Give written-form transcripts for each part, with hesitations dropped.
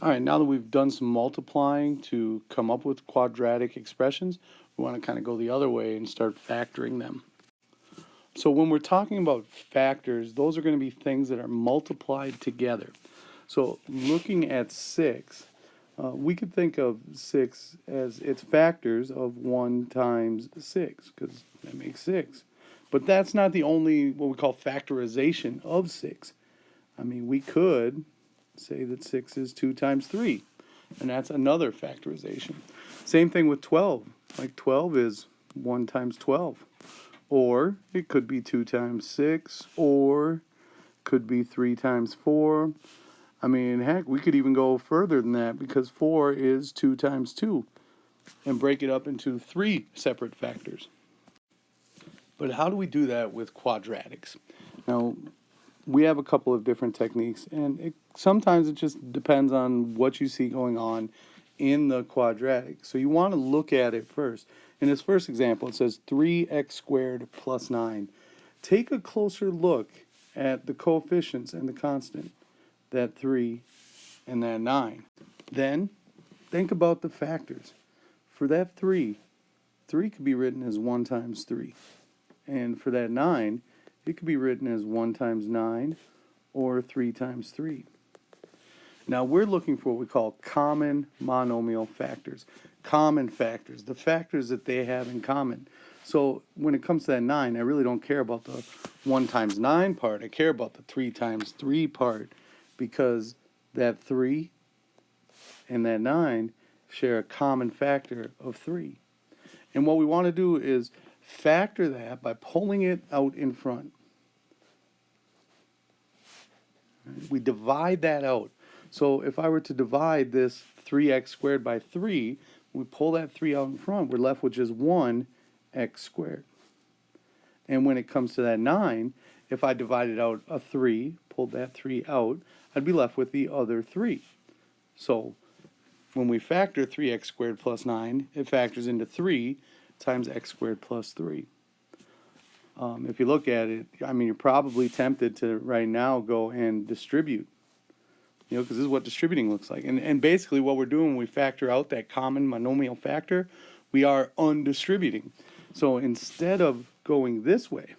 All right, now that we've done some multiplying to come up with quadratic expressions, we want to kind of go the other way and start factoring them. So when we're talking about factors, those are going to be things that are multiplied together. So looking at 6, we could think of 6 as its factors of 1 times 6, because that makes 6. But that's not the only what we call factorization of 6. I mean, we could say that 6 is 2 times 3, and that's another factorization. Same thing with 12. Like 12 is 1 times 12. Or it could be 2 times 6, or could be 3 times 4. I mean, heck, we could even go further than that because 4 is 2 times 2 and break it up into 3 separate factors. But how do we do that with quadratics? Now, we have a couple of different techniques, and sometimes it just depends on what you see going on in the quadratic. So you want to look at it first. In this first example, it says 3x squared plus 9. Take a closer look at the coefficients and the constant, that 3 and that 9. Then think about the factors. For that 3 could be written as 1 times 3. And for that 9, it could be written as 1 times 9 or 3 times 3. Now we're looking for what we call common monomial factors. Common factors, the factors that they have in common. So when it comes to that 9, I really don't care about the 1 times 9 part. I care about the 3 times 3 part because that 3 and that 9 share a common factor of 3. And what we want to do is factor that by pulling it out in front. We divide that out. So if I were to divide this 3x squared by 3, we pull that 3 out in front, we're left with just 1x squared. And when it comes to that 9, if I divided out a 3, pulled that 3 out, I'd be left with the other 3. So when we factor 3x squared plus 9, it factors into 3 times x squared plus 3. If you look at it, I mean, you're probably tempted to right now go and distribute, because this is what distributing looks like. And basically what we're doing when we factor out that common monomial factor, we are undistributing. So instead of going this way,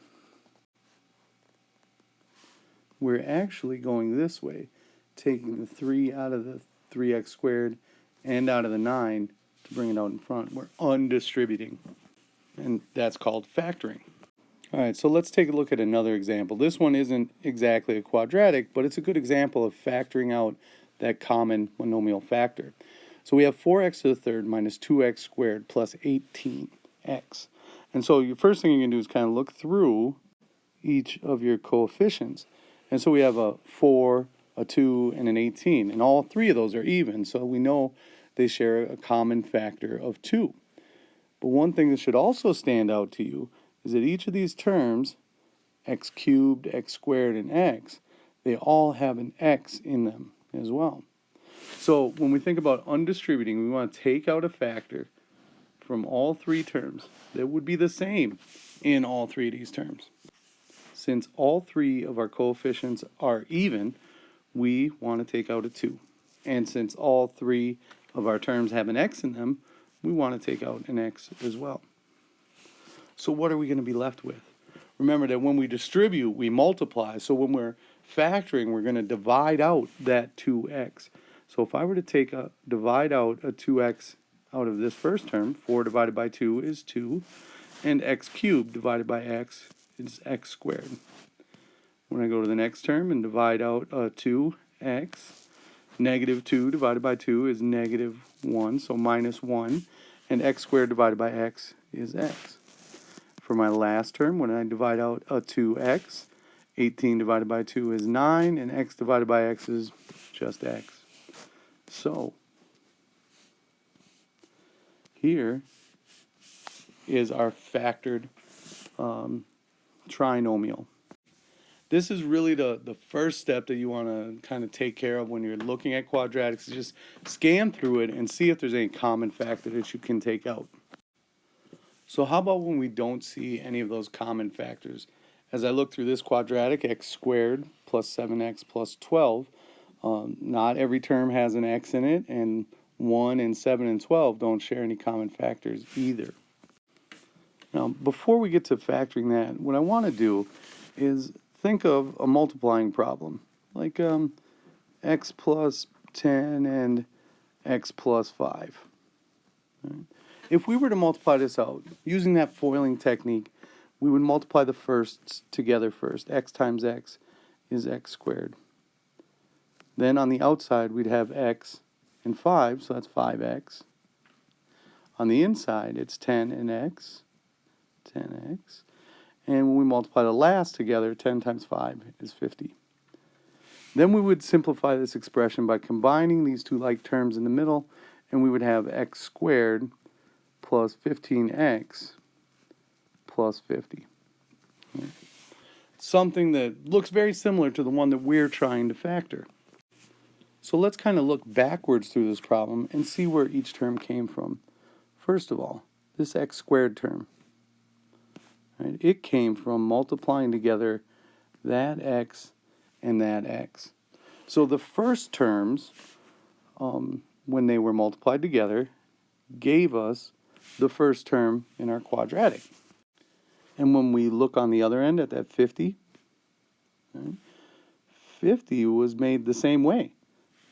we're actually going this way, taking the 3 out of the 3x squared and out of the 9 to bring it out in front. We're undistributing, and that's called factoring. All right, so let's take a look at another example. This one isn't exactly a quadratic, but it's a good example of factoring out that common monomial factor. So we have 4x to the third minus 2x squared plus 18x. And so your first thing you're going to do is kind of look through each of your coefficients. And so we have a 4, a 2, and an 18. And all three of those are even, so we know they share a common factor of 2. But one thing that should also stand out to you is that each of these terms, x cubed, x squared, and x, they all have an x in them as well. So when we think about undistributing, we want to take out a factor from all three terms that would be the same in all three of these terms. Since all three of our coefficients are even, we want to take out a 2. And since all three of our terms have an x in them, we want to take out an x as well. So what are we going to be left with? Remember that when we distribute, we multiply. So when we're factoring, we're going to divide out that 2x. So if I were to divide out a 2x out of this first term, 4 divided by 2 is 2, and x cubed divided by x is x squared. When I go to the next term and divide out a 2x, negative 2 divided by 2 is negative 1, so minus 1, and x squared divided by x is x. For my last term, when I divide out a 2x, 18 divided by 2 is 9, and x divided by x is just x. So, here is our factored trinomial. This is really the first step that you want to kind of take care of when you're looking at quadratics. Just scan through it and see if there's any common factor that you can take out. So how about when we don't see any of those common factors? As I look through this quadratic, x squared plus 7x plus 12, Not every term has an x in it, and 1 and 7 and 12 don't share any common factors either. Now, before we get to factoring that, what I want to do is think of a multiplying problem, like x plus 10 and x plus 5. Right? If we were to multiply this out, using that foiling technique, we would multiply the firsts together first. X times x is x squared. Then on the outside, we'd have x and 5, so that's 5x. On the inside, it's 10 and x, 10x. And when we multiply the last together, 10 times 5 is 50. Then we would simplify this expression by combining these two like terms in the middle, and we would have x squared plus 15x plus 50. Something that looks very similar to the one that we're trying to factor. So let's kind of look backwards through this problem and see where each term came from. First of all, this x squared term. Right? It came from multiplying together that x and that x. So the first terms, when they were multiplied together, gave us the first term in our quadratic. And when we look on the other end at that 50, right, 50 was made the same way,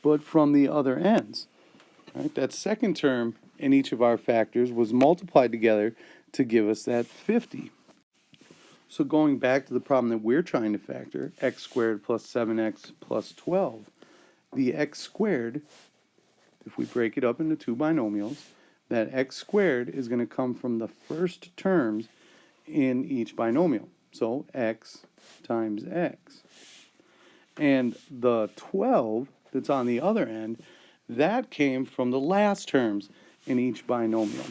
but from the other ends. Right? That second term in each of our factors was multiplied together to give us that 50. So going back to the problem that we're trying to factor, x squared plus 7x plus 12, the x squared, if we break it up into two binomials, that x squared is going to come from the first terms in each binomial. So x times x. And the 12 that's on the other end, that came from the last terms in each binomial.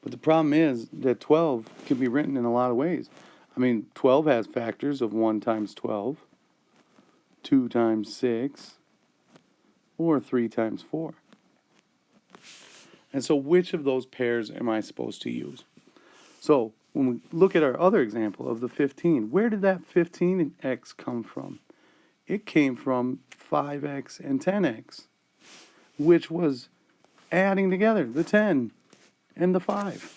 But the problem is that 12 can be written in a lot of ways. I mean, 12 has factors of 1 times 12, 2 times 6, or 3 times 4. And so which of those pairs am I supposed to use? So when we look at our other example of the 15, where did that 15x come from? It came from 5x and 10x, which was adding together the 10 and the 5.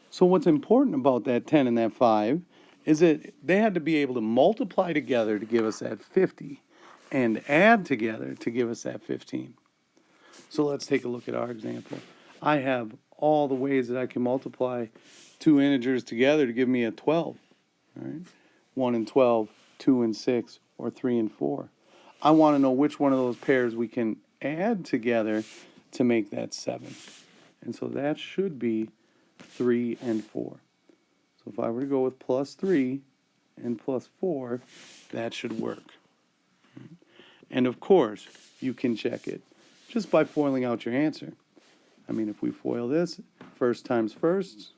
So what's important about that 10 and that 5 is that they had to be able to multiply together to give us that 50 and add together to give us that 15. So let's take a look at our example. I have all the ways that I can multiply two integers together to give me a 12. Right? 1 and 12, 2 and 6, or 3 and 4. I want to know which one of those pairs we can add together to make that 7. And so that should be 3 and 4. So if I were to go with plus 3 and plus 4, that should work. And of course, you can check it just by foiling out your answer. I mean, if we FOIL this, first times first,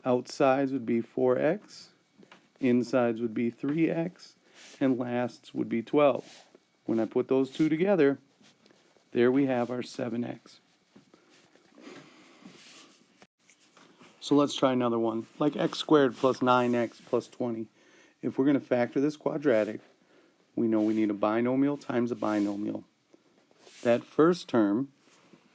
outsides would be 4x, insides would be 3x, and lasts would be 12. When I put those two together, there we have our 7x. So let's try another one, like x squared plus 9x plus 20. If we're going to factor this quadratic, we know we need a binomial times a binomial. That first term,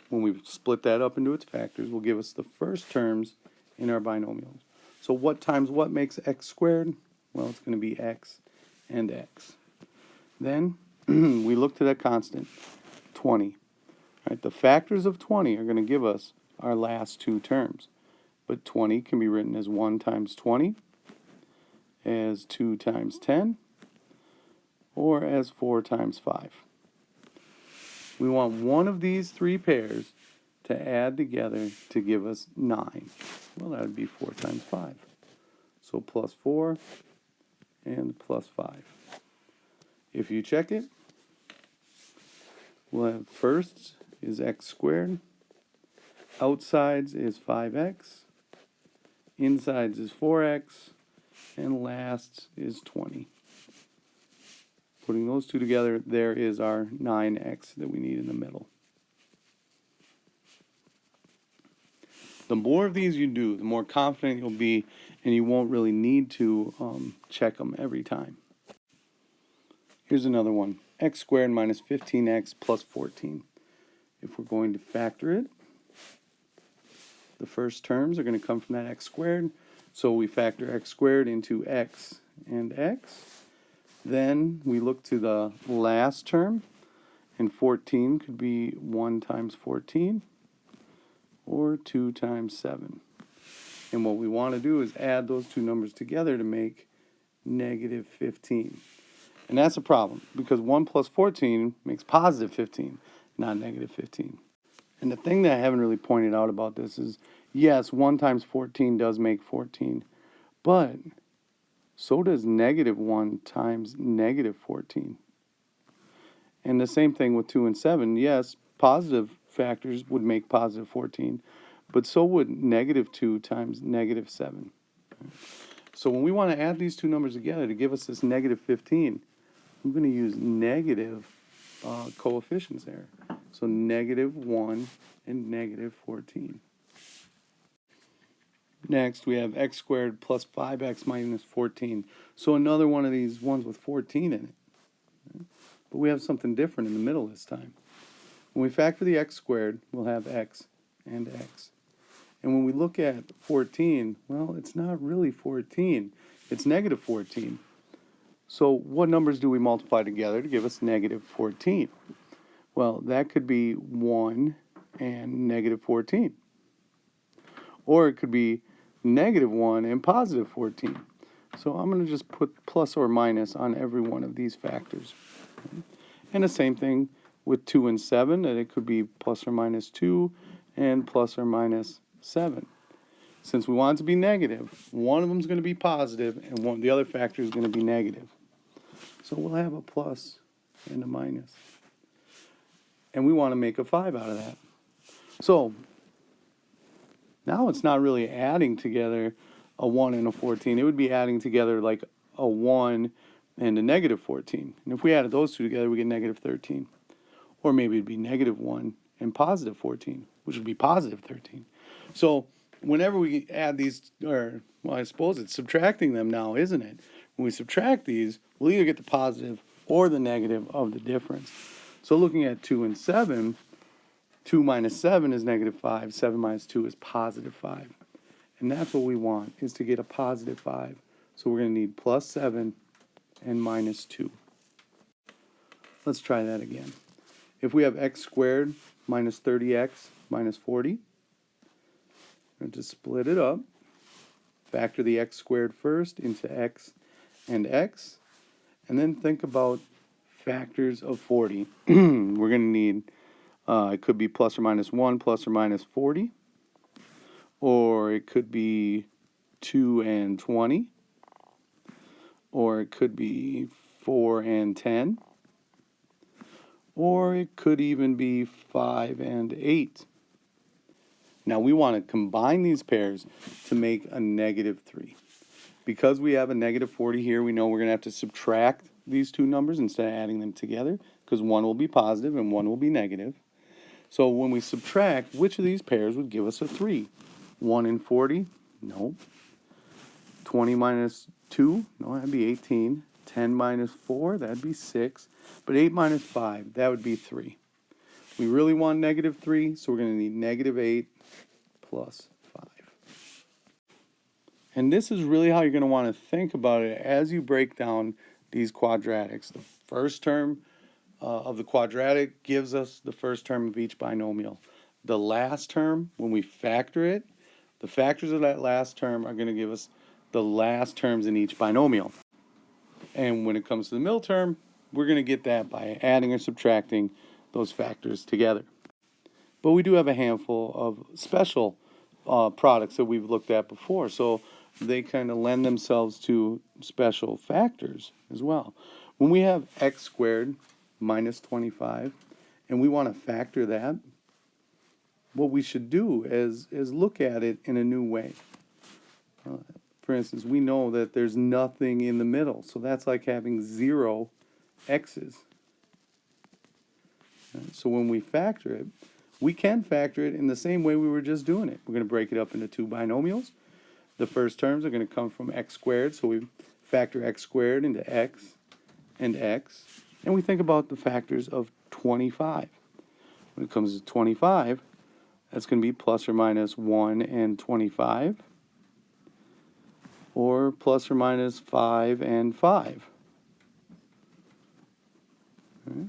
when we split that up into its factors, will give us the first terms in our binomials. So what times what makes x squared? Well, it's going to be x and x. Then we look to that constant, 20. Right? The factors of 20 are going to give us our last two terms. But 20 can be written as 1 times 20, as 2 times 10, or as 4 times 5. We want one of these three pairs to add together to give us 9. Well, that would be 4 times 5. So plus 4 and plus 5. If you check it, we'll have first is x squared, outsides is 5x, insides is 4x, and lasts is 20. Putting those two together, there is our 9x that we need in the middle. The more of these you do, the more confident you'll be, and you won't really need to check them every time. Here's another one. x squared minus 15x plus 14. If we're going to factor it, the first terms are going to come from that x squared. So we factor x squared into x and x. Then we look to the last term, and 14 could be 1 times 14 or 2 times 7. And what we want to do is add those two numbers together to make negative 15. And that's a problem, because 1 plus 14 makes positive 15, not negative 15. And the thing that I haven't really pointed out about this is, yes, 1 times 14 does make 14, but so does negative 1 times negative 14. And the same thing with 2 and 7. Yes, positive factors would make positive 14, but so would negative 2 times negative 7. So when we want to add these two numbers together to give us this negative 15, I'm going to use negative coefficients there. So negative 1 and negative 14. Next, we have x squared plus 5x minus 14. So another one of these ones with 14 in it. But we have something different in the middle this time. When we factor the x squared, we'll have x and x. And when we look at 14, well, it's not really 14. It's negative 14. So what numbers do we multiply together to give us negative 14? Well, that could be 1 and negative 14. Or it could be negative 1 and positive 14. So I'm going to just put plus or minus on every one of these factors. And the same thing with 2 and 7, that it could be plus or minus 2 and plus or minus 7. Since we want it to be negative, one of them is going to be positive and the other factor is going to be negative. So we'll have a plus and a minus. And we want to make a 5 out of that. So now it's not really adding together a 1 and a 14. It would be adding together like a 1 and a negative 14. And if we added those two together, we get negative 13. Or maybe it'd be negative 1 and positive 14, which would be positive 13. So whenever we add these, well, I suppose it's subtracting them now, isn't it? When we subtract these, we'll either get the positive or the negative of the difference. So looking at 2 and 7, 2 minus 7 is negative 5. 7 minus 2 is positive 5. And that's what we want, is to get a positive 5. So we're going to need plus 7 and minus 2. Let's try that again. If we have x squared minus 30x minus 40, we're going to split it up. Factor the x squared first into x and x. And then think about factors of 40. We're going to need, it could be plus or minus 1 plus or minus 40. Or it could be 2 and 20. Or it could be 4 and 10. Or it could even be 5 and 8. Now we want to combine these pairs to make a negative 3. Because we have a negative 40 here, we know we're going to have to subtract these two numbers instead of adding them together, because one will be positive and one will be negative. So when we subtract, which of these pairs would give us a 3? 1 and 40? No. 20 minus 2? No, that'd be 18. 10 minus 4? That'd be 6. But 8 minus 5? That would be 3. We really want negative 3, so we're going to need negative 8 plus 5. And this is really how you're going to want to think about it as you break down these quadratics. The first term of the quadratic gives us the first term of each binomial. The last term, when we factor it, the factors of that last term are going to give us the last terms in each binomial. And when it comes to the middle term, we're going to get that by adding or subtracting those factors together. But we do have a handful of special products that we've looked at before, so they kind of lend themselves to special factors as well. When we have x squared minus 25, and we want to factor that, what we should do is look at it in a new way. For instance, we know that there's nothing in the middle, so that's like having 0 x's. So when we factor it, we can factor it in the same way we were just doing it. We're going to break it up into two binomials. The first terms are going to come from x squared, so we factor x squared into x and x. and we think about the factors of 25. When it comes to 25, that's going to be plus or minus 1 and 25, or plus or minus 5 and 5. Right?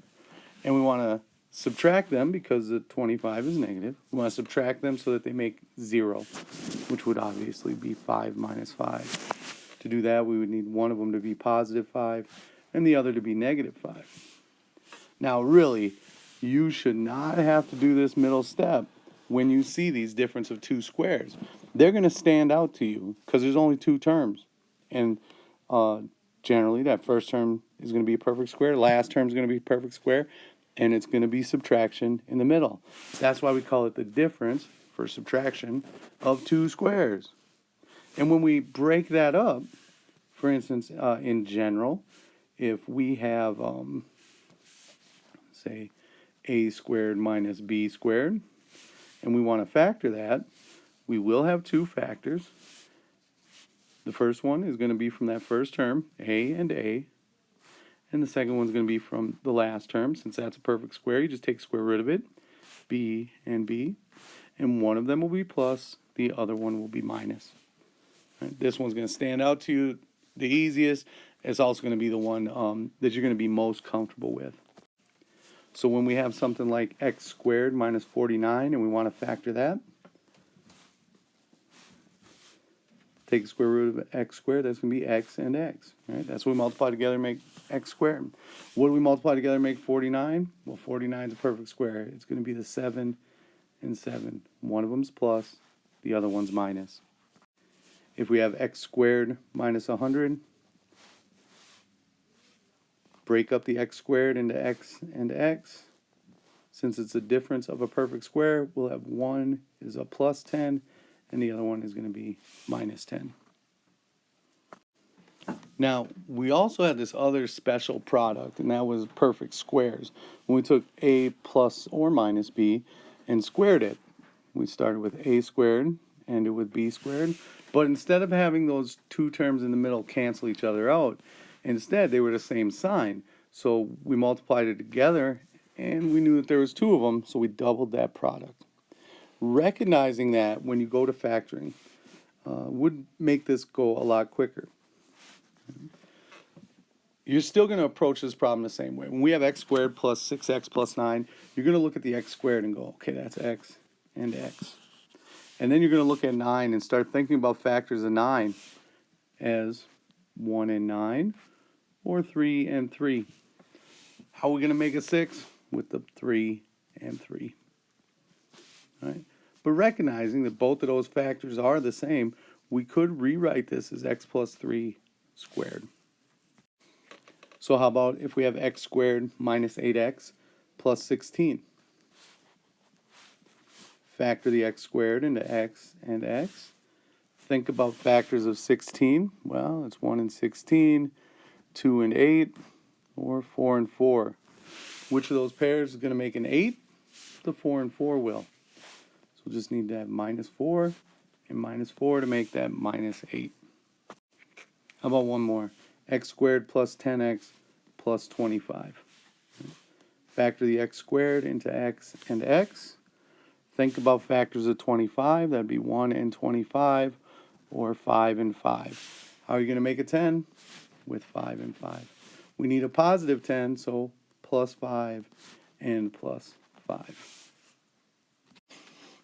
And we want to subtract them because the 25 is negative. We want to subtract them so that they make 0, which would obviously be 5 minus 5. To do that, we would need one of them to be positive 5 and the other to be negative 5. Now, really, you should not have to do this middle step when you see these difference of two squares. They're going to stand out to you because there's only two terms. And generally, that first term is going to be a perfect square, last term is going to be a perfect square, and it's going to be subtraction in the middle. That's why we call it the difference for subtraction of two squares. And when we break that up, for instance, in general, if we have, say, a squared minus b squared, and we want to factor that, we will have two factors. The first one is going to be from that first term, a, and the second one's going to be from the last term. Since that's a perfect square, you just take square root of it, b and b, and one of them will be plus, the other one will be minus. Right? This one's going to stand out to you the easiest. It's also going to be the one that you're going to be most comfortable with. So when we have something like x squared minus 49 and we want to factor that, take the square root of x squared, that's going to be x and x. Right? That's what we multiply together to make x squared. What do we multiply together to make 49? Well, 49 is a perfect square. It's going to be the 7 and 7. One of them's plus, the other one's minus. If we have x squared minus 100, break up the x squared into x and x. Since it's a difference of a perfect square, we'll have one is a plus 10, and the other one is going to be minus 10. Now, we also had this other special product, and that was perfect squares. When we took a plus or minus b and squared it, we started with a squared, ended with b squared, but instead of having those two terms in the middle cancel each other out, instead they were the same sign. So we multiplied it together, and we knew that there was two of them, so we doubled that product. Recognizing that when you go to factoring would make this go a lot quicker. You're still going to approach this problem the same way. When we have x squared plus 6x plus 9, you're going to look at the x squared and go, okay, that's x and x. And then you're going to look at 9 and start thinking about factors of 9 as 1 and 9 or 3 and 3. How are we going to make a 6? With the 3 and 3. All right? But recognizing that both of those factors are the same, we could rewrite this as x plus 3 squared. So how about if we have x squared minus 8x plus 16? Factor the x squared into x and x. Think about factors of 16. Well, it's 1 and 16, 2 and 8, or 4 and 4. Which of those pairs is going to make an 8? The 4 and 4 will. So we'll just need to have minus 4 and minus 4 to make that minus 8. How about one more? X squared plus 10x plus 25. Factor the x squared into x and x. Think about factors of 25. That'd be 1 and 25, or 5 and 5. How are you going to make a 10? With 5 and 5. We need a positive 10, so plus 5 and plus 5.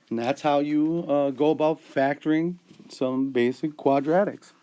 And that's how you go about factoring some basic quadratics.